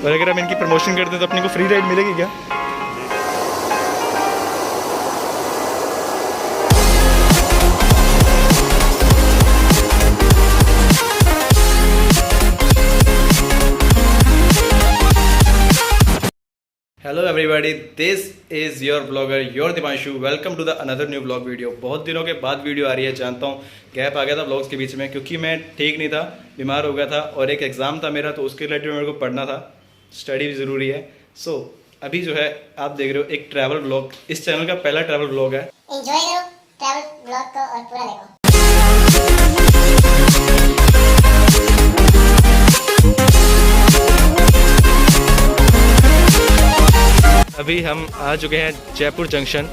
और अगर हम इनकी प्रमोशन करते हैं तो अपने को फ्री राइड मिलेगी क्या? Hello everybody, this is your blogger your Dimanshu. Welcome to the another new blog video. बहुत दिनों के बाद वीडियो आ रही है, जानता हूँ गैप आ गया था ब्लॉग्स के बीच में क्योंकि मैं ठीक नहीं था, बीमार हो गया था और एक एग्ज़ाम था मेरा, तो उसके रिलेटेड मेरे को पढ़ना था। स्टडी भी ज़रूरी है। सो अभी जो है आप देख रहे हो एक ट्रैवल ब्लॉग, इस चैनल का पहला ट्रैवल ब्लॉग है। एंजॉय करो ट्रैवल ब्लॉग को और पूरा देखो। अभी हम आ चुके हैं जयपुर जंक्शन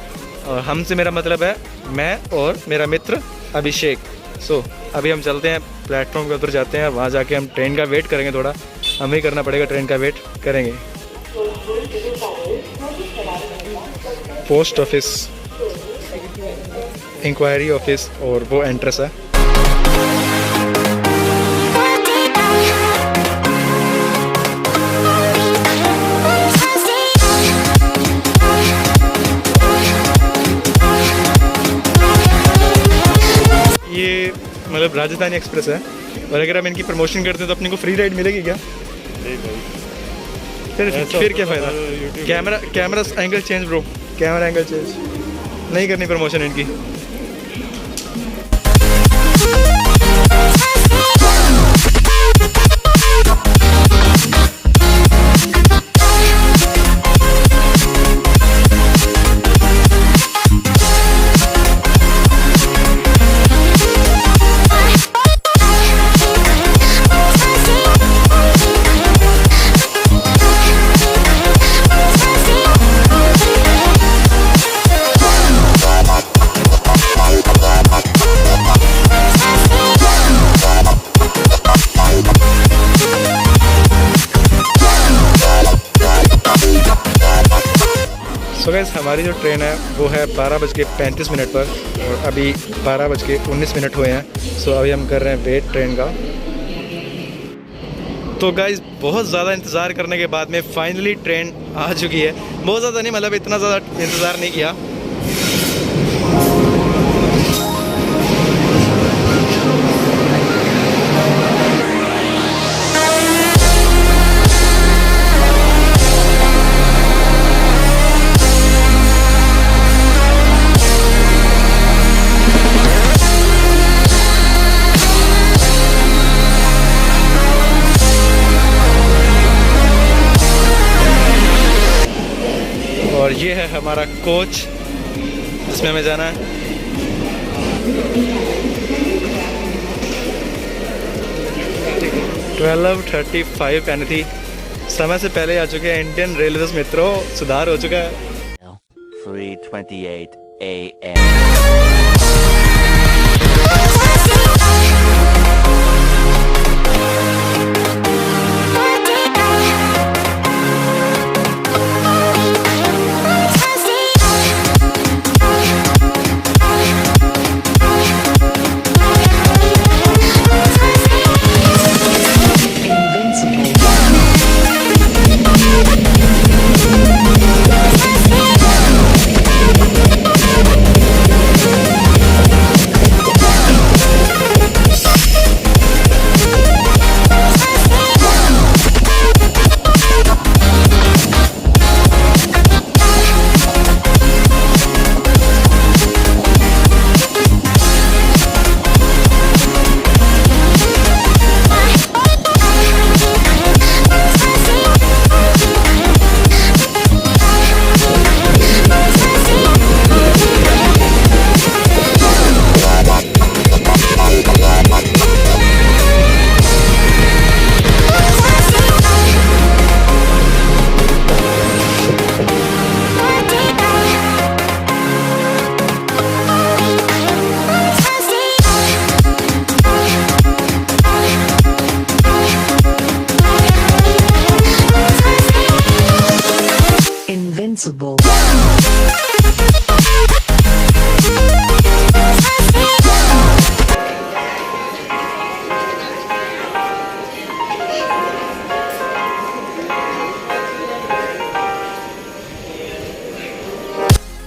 और हमसे मेरा मतलब है मैं और मेरा मित्र अभिषेक। सो अभी हम चलते हैं प्लेटफॉर्म के उधर जाते हैं, वहाँ जाके हम ट्रेन का वेट करेंगे। थोड़ा हमें ही करना पड़ेगा, ट्रेन का वेट करेंगे। पोस्ट ऑफिस, इंक्वायरी ऑफिस और वो एंट्रेंस है। ये मतलब राजधानी एक्सप्रेस है और अगर हम इनकी प्रमोशन करते हैं तो अपने को फ्री राइड मिलेगी क्या? नहीं भाई, फिर क्या फ़ायदा? Camera angle change bro, camera angle change नहीं करनी प्रमोशन इनकी। सो गाइस, हमारी जो ट्रेन है वो है 12:35 पर और अभी 12:19 हुए हैं। सो अभी हम कर रहे हैं वेट ट्रेन का। तो गाइस, बहुत ज़्यादा इंतज़ार करने के बाद में फाइनली ट्रेन आ चुकी है। बहुत ज़्यादा नहीं, मतलब इतना ज़्यादा इंतज़ार नहीं किया। और ये है हमारा कोच जिसमें हमें जाना है। (12:35) यानी थी समय से पहले आ चुके हैं इंडियन रेलवे मित्रों। सुधार हो चुका है। 3:28 AM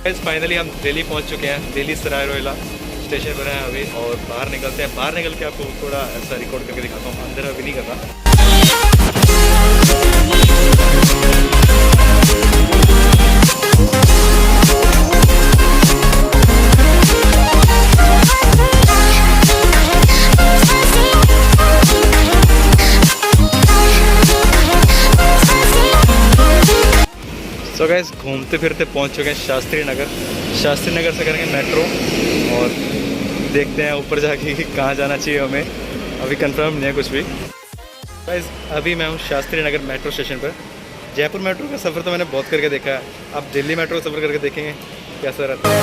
फाइनली हम दिल्ली पहुंच चुके हैं। दिल्ली सराय रोहिला स्टेशन पर हैं अभी और बाहर निकलते हैं। बाहर निकल के आपको थोड़ा ऐसा रिकॉर्ड करके दिखाता हूँ, अंदर अभी नहीं कर रहा। तो गाइस घूमते फिरते पहुंच चुके हैं शास्त्री नगर। शास्त्री नगर से करेंगे मेट्रो और देखते हैं ऊपर जाके कि कहाँ जाना चाहिए हमें। अभी कंफर्म नहीं है कुछ भी। गाइस अभी मैं हूँ शास्त्री नगर मेट्रो स्टेशन पर। जयपुर मेट्रो का सफ़र तो मैंने बहुत करके देखा है, अब दिल्ली मेट्रो का सफ़र करके देखेंगे कैसा रहता है।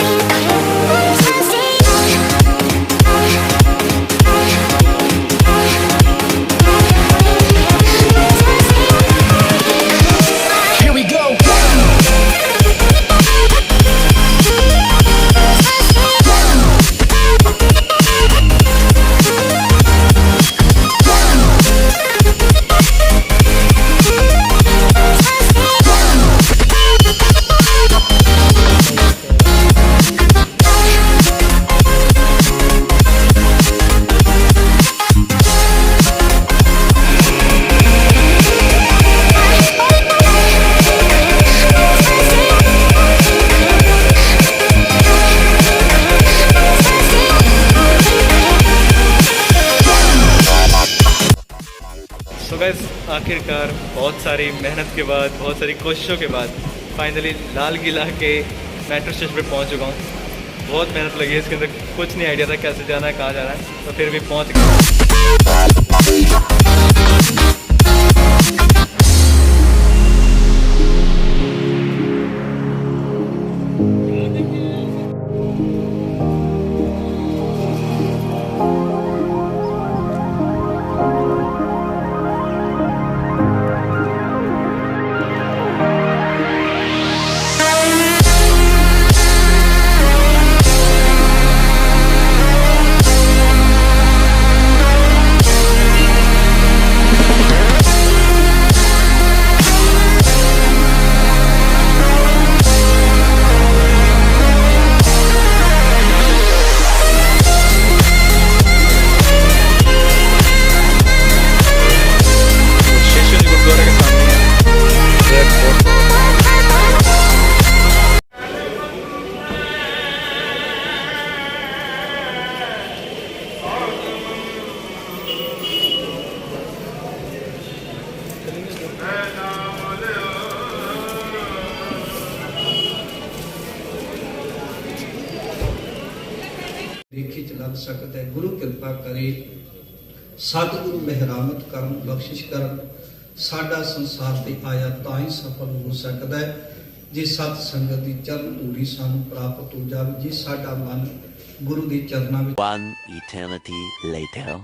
सो गाइस आखिरकार बहुत सारी मेहनत के बाद, बहुत सारी कोशिशों के बाद फाइनली लाल किला के मेट्रो स्टेशन पे पहुंच चुका हूं। बहुत मेहनत लगी है इसके अंदर, कुछ नहीं आइडिया था कैसे जाना है, कहाँ जाना है, तो फिर भी पहुंच गया। ਦੇਖੀ ਚ ਲੱਗ ਸਕਦਾ ਹੈ। ਗੁਰੂ ਕਿਰਪਾ ਕਰੇ, ਸਤਿਗੁਰੂ ਮਿਹਰਾਮਤ ਕਰਨ, ਬਖਸ਼ਿਸ਼ ਕਰਨ। ਸਾਡਾ ਸੰਸਾਰ ਤੇ ਆਇਆ ਤਾਂ ਹੀ ਸਫਲ ਹੋ ਸਕਦਾ ਹੈ ਜੇ ਸਤ ਸੰਗਤ ਦੀ ਚਰਨ ਧੂੜੀ ਸਾਨੂੰ ਪ੍ਰਾਪਤ ਹੋ ਜਾਵੇ, ਜੇ ਸਾਡਾ ਮਨ ਗੁਰੂ ਦੇ ਚਰਨਾਂ ਵਿੱਚ। One eternity later.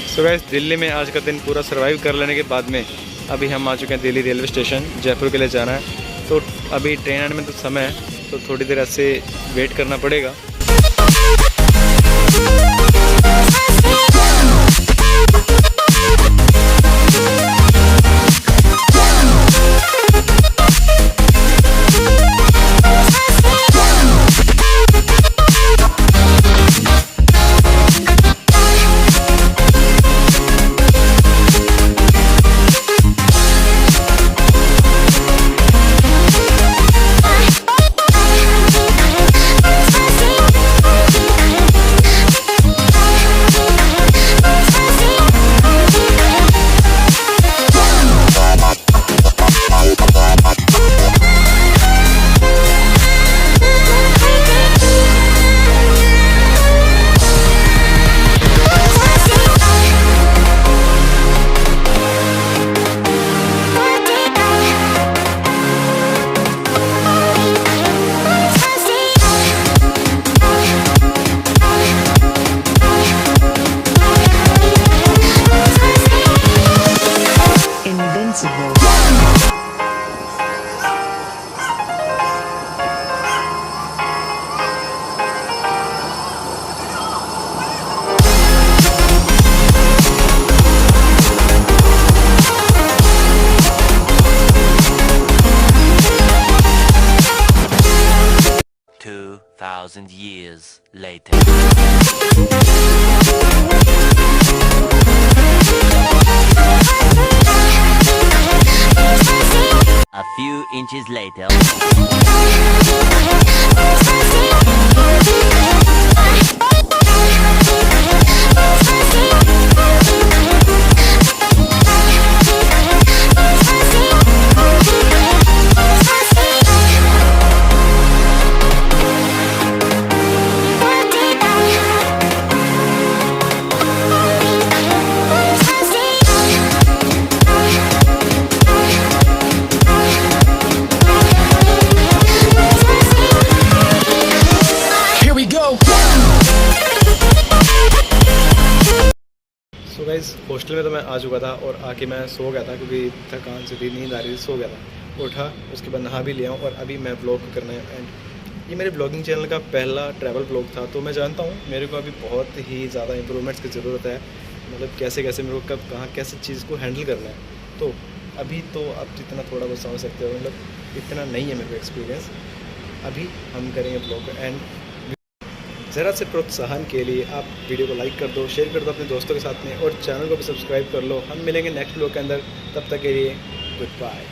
तो गाइस दिल्ली में आज का दिन पूरा सरवाइव कर लेने के बाद में अभी हम आ चुके हैं दिल्ली रेलवे स्टेशन। जयपुर के लिए जाना है, तो अभी ट्रेन आने में तो समय है, तो थोड़ी देर ऐसे वेट करना पड़ेगा। See 2,000 years later. A few inches later. So guys hostel में तो मैं आ चुका था और आके मैं सो गया था क्योंकि थकान से थी, नींद आ रही थी, सो गया था। उठा, उसके बाद नहा भी लिया और अभी मैं ब्लॉग करना है। एंड ये मेरे ब्लॉगिंग चैनल का पहला ट्रैवल ब्लॉग था, तो मैं जानता हूँ मेरे को अभी बहुत ही ज़्यादा इंप्रूवमेंट्स की ज़रूरत है। मतलब कैसे कैसे मेरे को कब कहाँ कैसे चीज़ को हैंडल करना है। तो अभी तो आप जितना थोड़ा बहुत समझ सकते हो, मतलब इतना नहीं है मेरे को एक्सपीरियंस। अभी हम करेंगे ब्लॉग एंड ज़रा से प्रोत्साहन के लिए आप वीडियो को लाइक कर दो, शेयर कर दो अपने दोस्तों के साथ में और चैनल को भी सब्सक्राइब कर लो। हम मिलेंगे नेक्स्ट ब्लॉग के अंदर, तब तक के लिए गुड बाय।